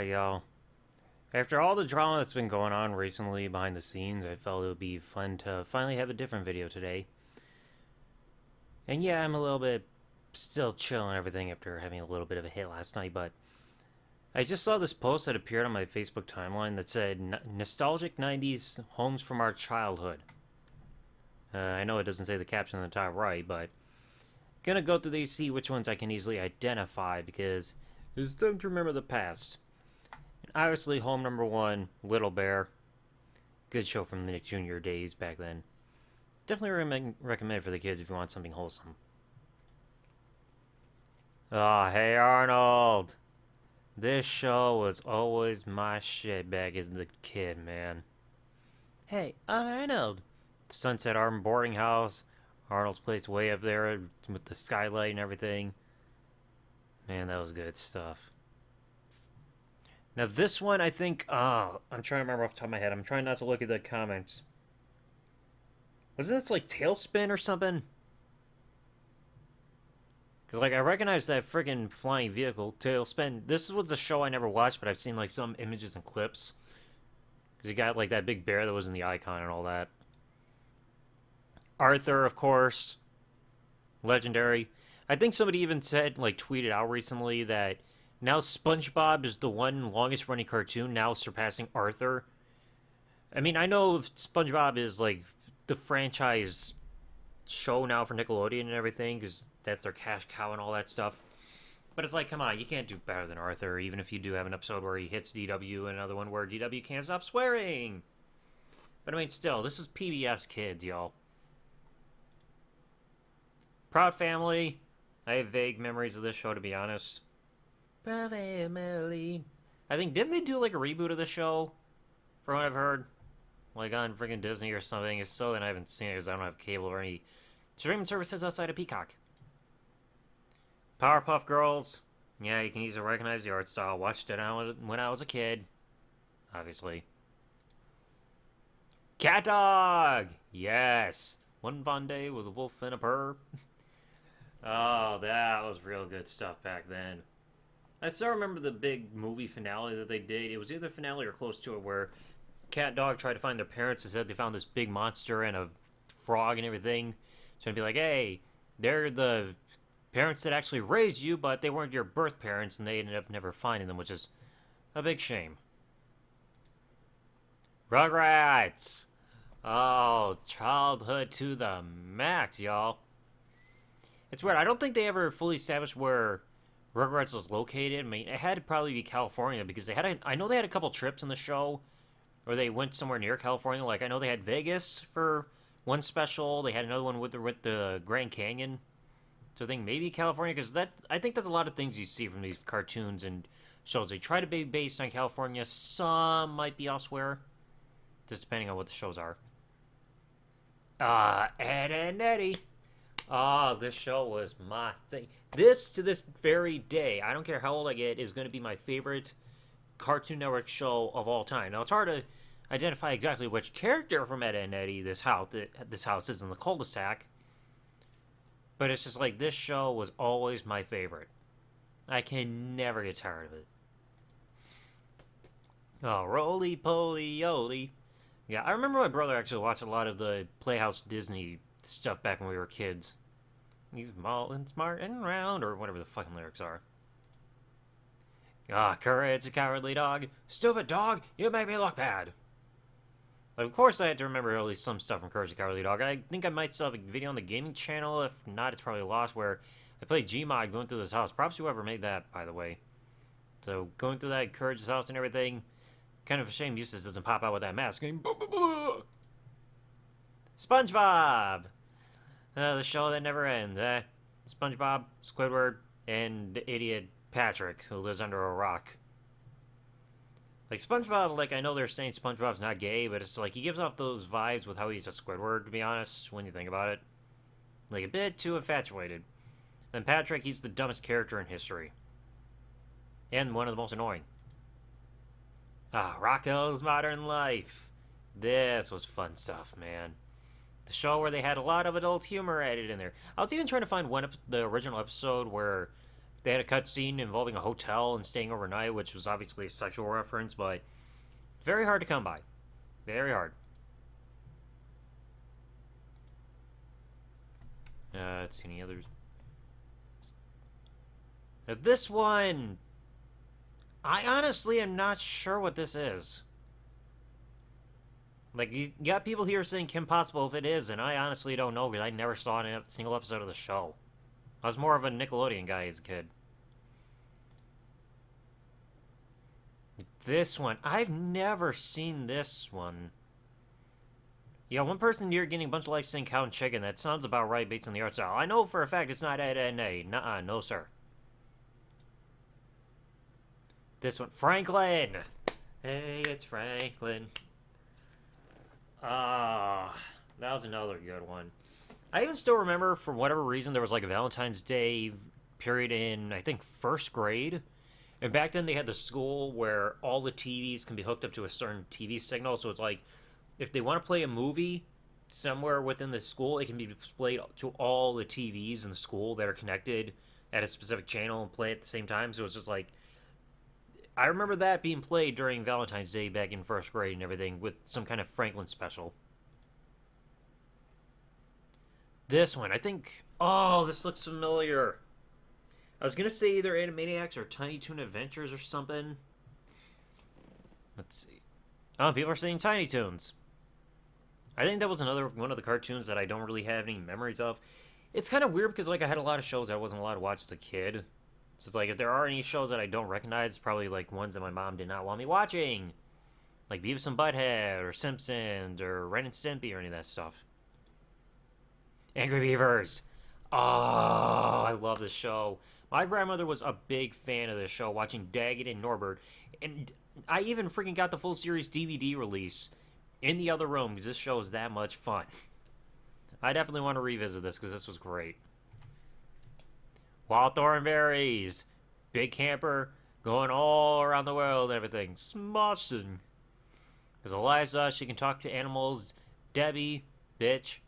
Alright, y'all. After all the drama that's been going on recently behind the scenes, I felt it would be fun to finally have a different video today. And yeah, I'm a little bit still chill and everything after having a little bit of a hit last night, but I just saw this post that appeared on my Facebook timeline that said, Nostalgic 90s Homes from Our Childhood. I know it doesn't say the caption on the top right, but gonna go through these, see which ones I can easily identify, because it's time to remember the past. Obviously, home number one, Little Bear. Good show from the Nick Jr. days back then. Definitely recommend for the kids if you want something wholesome. Oh, hey Arnold! This show was always my shit back as the kid, man. Hey, Arnold! Sunset Arm boarding house. Arnold's place way up there with the skylight and everything. Man, that was good stuff. Now this one, I think, I'm trying to remember off the top of my head. I'm trying not to look at the comments. Wasn't this like Tailspin or something? Because, like, I recognize that freaking flying vehicle, Tailspin. This was a show I never watched, but I've seen, like, some images and clips. Because you got, like, that big bear that was in the icon and all that. Arthur, of course. Legendary. I think somebody even said, like, tweeted out recently that now SpongeBob is the one longest running cartoon, now surpassing Arthur. I mean, I know SpongeBob is, like, the franchise show now for Nickelodeon and everything, because that's their cash cow and all that stuff. But it's like, come on, you can't do better than Arthur, even if you do have an episode where he hits DW and another one where DW can't stop swearing. But I mean, still, this is PBS Kids, y'all. Proud Family. I have vague memories of this show, to be honest. Proud Family. I think, didn't they do like a reboot of the show? From what I've heard. Like on freaking Disney or something. If so, then I haven't seen it because I don't have cable or any streaming services outside of Peacock. Powerpuff Girls. Yeah, you can easily recognize the art style. Watched it when I was a kid. Obviously. Cat Dog! Yes! One fun day with a wolf and a purr. Oh, that was real good stuff back then. I still remember the big movie finale that they did. It was either finale or close to it, where Cat Dog tried to find their parents and said they found this big monster and a frog and everything. So it'd be like, hey, they're the parents that actually raised you, but they weren't your birth parents, and they ended up never finding them, which is a big shame. Rugrats! Oh, childhood to the max, y'all. It's weird. I don't think they ever fully established where Rugrats was located. I mean, it had to probably be California, because I know they had a couple trips in the show where they went somewhere near California. Like, I know they had Vegas for one special. They had another one with the Grand Canyon. So I think maybe California, because I think there's a lot of things you see from these cartoons and shows. They try to be based on California. Some might be elsewhere, just depending on what the shows are. Ed and Eddie. Oh, this show was my thing. This, to this very day, I don't care how old I get, is going to be my favorite Cartoon Network show of all time. Now, it's hard to identify exactly which character from Ed and Eddie this house is in the cul-de-sac. But it's just like, this show was always my favorite. I can never get tired of it. Oh, roly-poly-oly. Yeah, I remember my brother actually watched a lot of the Playhouse Disney stuff back when we were kids. He's small and smart and round, or whatever the fucking lyrics are. Courage's a cowardly dog. Stupid dog, you make me look bad. Of course, I had to remember at least some stuff from Courage the Cowardly Dog. I think I might still have a video on the gaming channel. If not, it's probably lost, where I played Gmod going through this house. Props to whoever made that, by the way. So, going through that Courage's house and everything. Kind of a shame Eustace doesn't pop out with that mask. SpongeBob! The show that never ends. SpongeBob, Squidward, and the idiot Patrick, who lives under a rock. Like, SpongeBob, like, I know they're saying SpongeBob's not gay, but it's like, he gives off those vibes with how he's a Squidward, to be honest, when you think about it. Like, a bit too infatuated. And Patrick, he's the dumbest character in history. And one of the most annoying. Rocko's Modern Life. This was fun stuff, man. The show where they had a lot of adult humor added in there. I was even trying to find the original episode where They had a cutscene involving a hotel and staying overnight, which was obviously a sexual reference, but very hard to come by. Very hard. Let's see any others. Now, this one, I honestly am not sure what this is. Like, you got people here saying Kim Possible if it is, and I honestly don't know because I never saw a single episode of the show. I was more of a Nickelodeon guy as a kid. This one, I've never seen this one. Yeah, one person here getting a bunch of likes saying cow and chicken. That sounds about right based on the art style. I know for a fact it's not Ed, Ed, Ed. Nuh-uh, no sir. This one, Franklin! Hey, it's Franklin. Ah, that was another good one. I even still remember, for whatever reason, there was like a Valentine's Day period in, I think, first grade. And back then they had the school where all the TVs can be hooked up to a certain TV signal. So it's like, if they want to play a movie somewhere within the school, it can be displayed to all the TVs in the school that are connected at a specific channel and play at the same time. So it's just like, I remember that being played during Valentine's Day back in first grade and everything with some kind of Franklin special. This one, I think... Oh, this looks familiar. I was going to say either Animaniacs or Tiny Toon Adventures or something. Let's see. Oh, people are saying Tiny Toons. I think that was another one of the cartoons that I don't really have any memories of. It's kind of weird because, like, I had a lot of shows I wasn't allowed to watch as a kid. So it's like, if there are any shows that I don't recognize, it's probably like ones that my mom did not want me watching. Like Beavis and Butthead, or Simpsons, or Ren and Stimpy, or any of that stuff. Angry Beavers. Oh, I love this show. My grandmother was a big fan of this show, watching Daggett and Norbert. And I even freaking got the full series DVD release in the other room because this show is that much fun. I definitely want to revisit this because this was great. Wild Thornberries, Big Camper, going all around the world and everything. Smashing. Because Eliza, she can talk to animals. Debbie, bitch.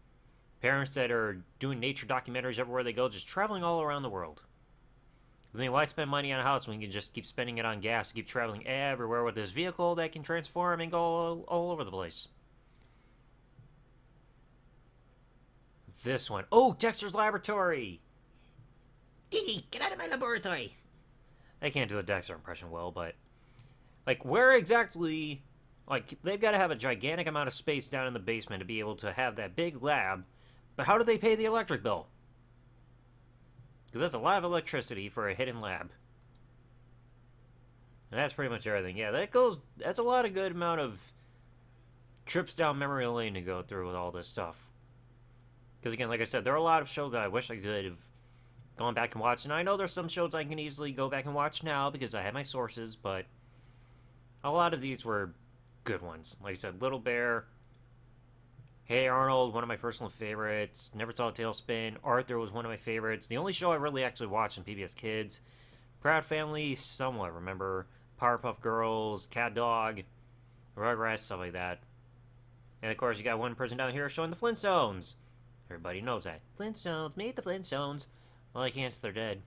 Parents that are doing nature documentaries everywhere they go, just traveling all around the world. I mean, why spend money on a house when you can just keep spending it on gas, keep traveling everywhere with this vehicle that can transform and go all over the place? This one. Oh, Dexter's Laboratory! Get out of my laboratory! I can't do a Dexter impression well, but... Like, where exactly... Like, they've got to have a gigantic amount of space down in the basement to be able to have that big lab. But how do they pay the electric bill? Because that's a lot of electricity for a hidden lab. And that's pretty much everything. Yeah, that's a lot of good amount of trips down memory lane to go through with all this stuff. Because again, like I said, there are a lot of shows that I wish I could have gone back and watched. And I know there's some shows I can easily go back and watch now because I have my sources, but a lot of these were good ones. Like I said, Little Bear, Hey Arnold, one of my personal favorites. Never Saw a Tailspin. Arthur was one of my favorites. The only show I really actually watched on PBS Kids. Proud Family, somewhat remember. Powerpuff Girls, Cat Dog, Rugrats, stuff like that. And of course, you got one person down here showing the Flintstones. Everybody knows that. Flintstones, meet the Flintstones. Well, I can't, they're dead.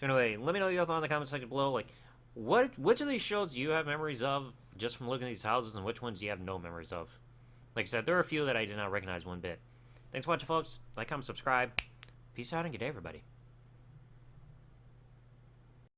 So anyway, let me know your thoughts in the comment section below. Like, which of these shows do you have memories of just from looking at these houses, and which ones do you have no memories of? Like I said, there are a few that I did not recognize one bit. Thanks for watching, folks. Like, comment, subscribe. Peace out, and good day, everybody.